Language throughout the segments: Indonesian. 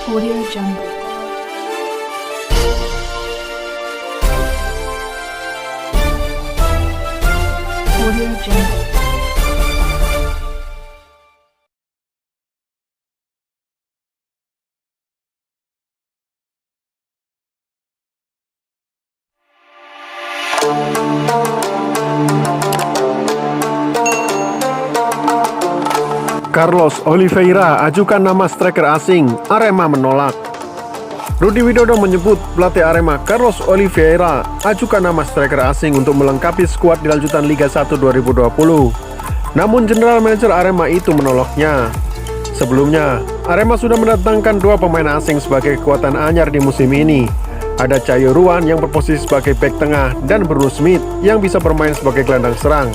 Audio Jungle. Audio Jungle. Carlos Oliveira ajukan nama striker asing, Arema menolak. Rudi Widodo menyebut pelatih Arema Carlos Oliveira ajukan nama striker asing untuk melengkapi skuad di lanjutan Liga 1 2020. Namun General Manager Arema itu menolaknya. Sebelumnya, Arema sudah mendatangkan dua pemain asing sebagai kekuatan anyar di musim ini. Ada Cayo Ruan yang berposisi sebagai bek tengah dan Bruno Smith yang bisa bermain sebagai gelandang serang.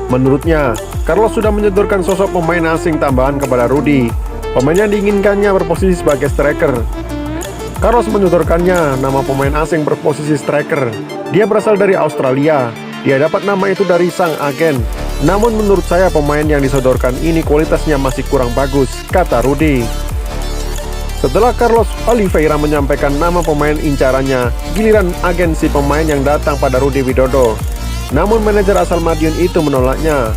Menurutnya, Carlos sudah menyodorkan sosok pemain asing tambahan kepada Rudi. Pemain yang diinginkannya berposisi sebagai striker. Carlos menyodorkannya nama pemain asing berposisi striker. Dia berasal dari Australia. Dia dapat nama itu dari sang agen. Namun menurut saya pemain yang disodorkan ini kualitasnya masih kurang bagus, kata Rudi. Setelah Carlos Oliveira menyampaikan nama pemain incarannya, giliran agensi pemain yang datang pada Rudi Widodo. Namun manajer asal Madiun itu menolaknya.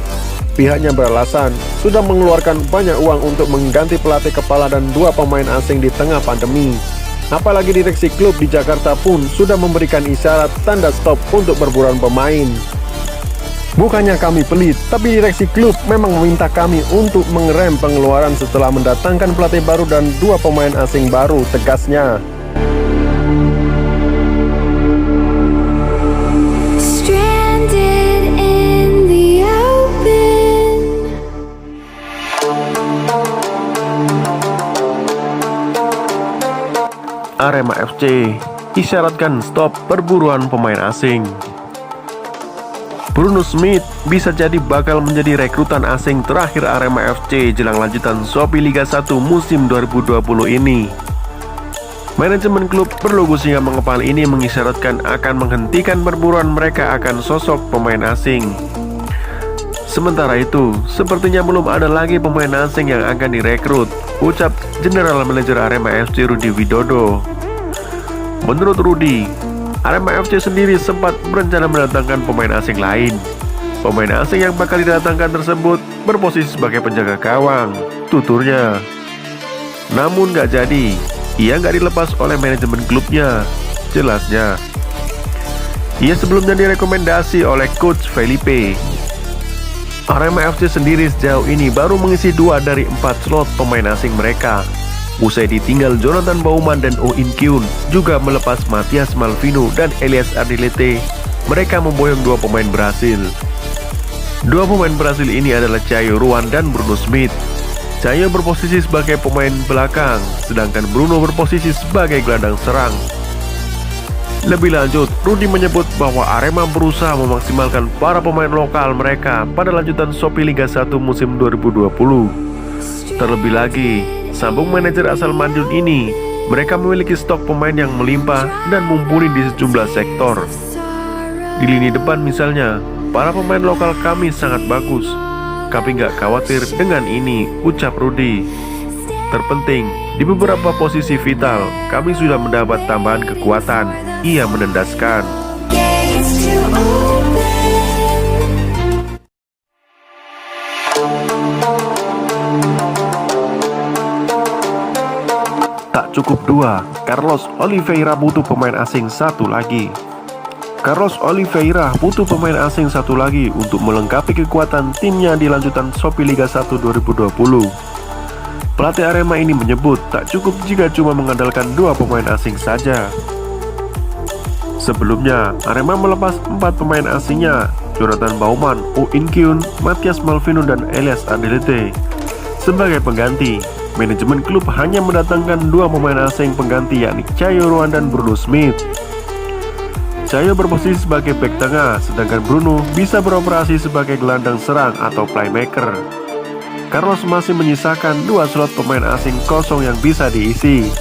Pihaknya beralasan sudah mengeluarkan banyak uang untuk mengganti pelatih kepala dan dua pemain asing di tengah pandemi. Apalagi direksi klub di Jakarta pun sudah memberikan isyarat tanda stop untuk perburuan pemain. Bukannya kami pelit, tapi direksi klub memang meminta kami untuk mengerem pengeluaran setelah mendatangkan pelatih baru dan dua pemain asing baru, tegasnya. Arema FC isyaratkan stop perburuan pemain asing. Bruno Smith bisa jadi bakal menjadi rekrutan asing terakhir Arema FC jelang lanjutan Shopee Liga 1 musim 2020 ini. Manajemen klub berlogo singa mengepal ini mengisyaratkan akan menghentikan perburuan mereka akan sosok pemain asing. Sementara itu, sepertinya belum ada lagi pemain asing yang akan direkrut, ucap General Manager Arema FC Rudi Widodo. Menurut Rudi, Arema FC sendiri sempat berencana mendatangkan pemain asing lain. Pemain asing yang bakal didatangkan tersebut berposisi sebagai penjaga gawang, tuturnya. Namun gak jadi, ia gak dilepas oleh manajemen klubnya, jelasnya. Ia sebelumnya direkomendasi oleh Coach Felipe. Arema FC sendiri sejauh ini baru mengisi 2 dari 4 slot pemain asing mereka. Usai ditinggal Jonathan Baumann dan Oh In Kyun, juga melepas Matias Malvino dan Elias Ardilete, mereka memboyong 2 pemain Brasil. 2 pemain Brasil ini adalah Cayo Ruan dan Bruno Smith. Cayo berposisi sebagai pemain belakang, sedangkan Bruno berposisi sebagai gelandang serang. Lebih lanjut, Rudi menyebut bahwa Arema berusaha memaksimalkan para pemain lokal mereka pada lanjutan Shopee Liga 1 musim 2020. Terlebih lagi, sambung manajer asal Madiun ini, mereka memiliki stok pemain yang melimpah dan mumpuni di sejumlah sektor. Di lini depan misalnya, para pemain lokal kami sangat bagus. Kami nggak khawatir dengan ini, ucap Rudi. Terpenting, di beberapa posisi vital, kami sudah mendapat tambahan kekuatan, ia menendaskan. Tak cukup 2, Carlos Oliveira butuh pemain asing satu lagi. Carlos Oliveira butuh pemain asing satu lagi untuk melengkapi kekuatan timnya di lanjutan Shopee Liga 1 2020. Pelatih Arema ini menyebut tak cukup jika cuma mengandalkan 2 pemain asing saja. Sebelumnya, Arema melepas 4 pemain asingnya, Jonathan Baumann, Oh In Kyun, Matias Malvino dan Elias Ardilete. Sebagai pengganti, manajemen klub hanya mendatangkan 2 pemain asing pengganti, yakni Cayo Ruan dan Bruno Smith. Cayo berposisi sebagai bek tengah, sedangkan Bruno bisa beroperasi sebagai gelandang serang atau playmaker. Carlos masih menyisakan 2 slot pemain asing kosong yang bisa diisi.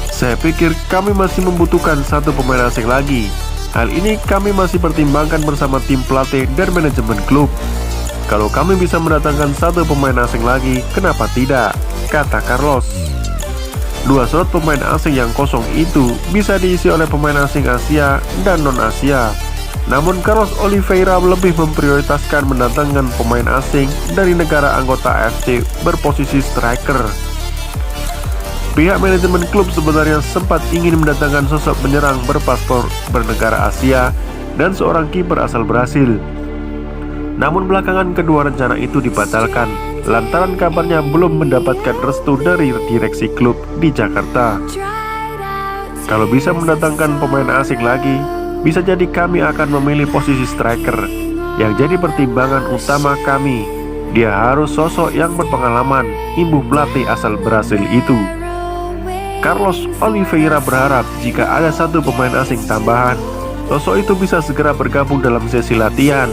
Saya pikir kami masih membutuhkan 1 pemain asing lagi. Hal ini kami masih pertimbangkan bersama tim pelatih dan manajemen klub. Kalau kami bisa mendatangkan 1 pemain asing lagi, kenapa tidak? Kata Carlos. Dua slot pemain asing yang kosong itu bisa diisi oleh pemain asing Asia dan non-Asia. Namun Carlos Oliveira lebih memprioritaskan mendatangkan pemain asing dari negara anggota AFC berposisi striker. Pihak manajemen klub sebenarnya sempat ingin mendatangkan sosok penyerang berpaspor bernegara Asia dan seorang kiper asal Brasil. Namun belakangan kedua rencana itu dibatalkan lantaran kabarnya belum mendapatkan restu dari direksi klub di Jakarta. Kalau bisa mendatangkan pemain asing lagi, bisa jadi kami akan memilih posisi striker yang jadi pertimbangan utama kami. Dia harus sosok yang berpengalaman, imbuh pelatih asal Brasil itu. Carlos Oliveira berharap jika ada satu pemain asing tambahan, sosok itu bisa segera bergabung dalam sesi latihan.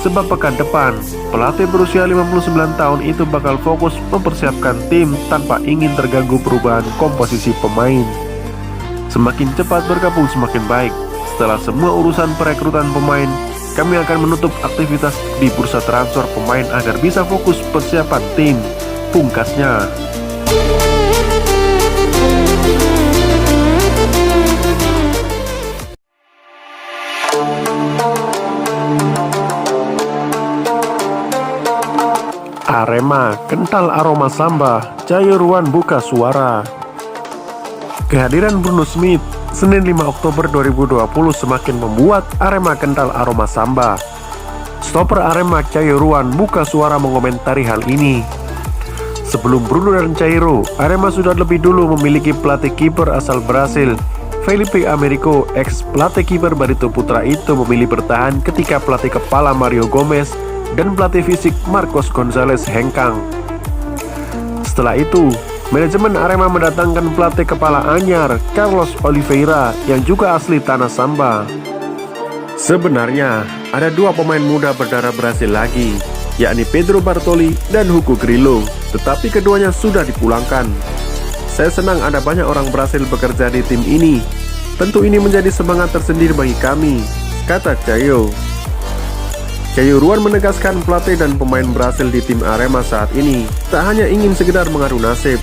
Sebab pekan depan, pelatih berusia 59 tahun itu bakal fokus mempersiapkan tim tanpa ingin terganggu perubahan komposisi pemain. Semakin cepat bergabung semakin baik. Setelah semua urusan perekrutan pemain, kami akan menutup aktivitas di bursa transfer pemain agar bisa fokus persiapan tim, pungkasnya. Arema kental aroma samba, Cayuruan buka suara. Kehadiran Bruno Smith Senin 5 Oktober 2020 semakin membuat Arema kental aroma samba. Stopper Arema Cayuruan buka suara mengomentari hal ini. Sebelum Bruno dan Cairo, Arema sudah lebih dulu memiliki pelatih kiper asal Brasil, Felipe Americo. Ex pelatih kiper Barito Putra itu memilih bertahan ketika pelatih kepala Mario Gomez dan pelatih fisik Marcos Gonzalez hengkang. Setelah itu, manajemen Arema mendatangkan pelatih kepala anyar Carlos Oliveira yang juga asli tanah samba. Sebenarnya ada dua pemain muda berdarah Brasil lagi, yakni Pedro Bartoli dan Hugo Grillo, tetapi keduanya sudah dipulangkan. Saya senang ada banyak orang Brasil bekerja di tim ini. Tentu ini menjadi semangat tersendiri bagi kami, kata Caio. Cayuruan menegaskan pelatih dan pemain Brasil di tim Arema saat ini tak hanya ingin sekedar mengadu nasib.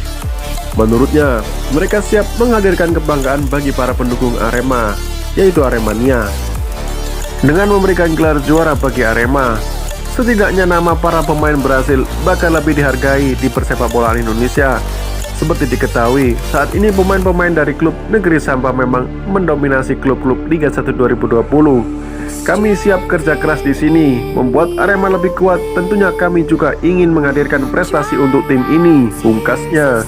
Menurutnya, mereka siap menghadirkan kebanggaan bagi para pendukung Arema, yaitu Aremania. Dengan memberikan gelar juara bagi Arema, setidaknya nama para pemain Brasil bakal lebih dihargai di persepakbolaan Indonesia. Seperti diketahui, saat ini pemain-pemain dari klub negeri Samba memang mendominasi klub-klub Liga 1 2020. Kami siap kerja keras di sini, membuat Arema lebih kuat. Tentunya kami juga ingin menghadirkan prestasi untuk tim ini, pungkasnya.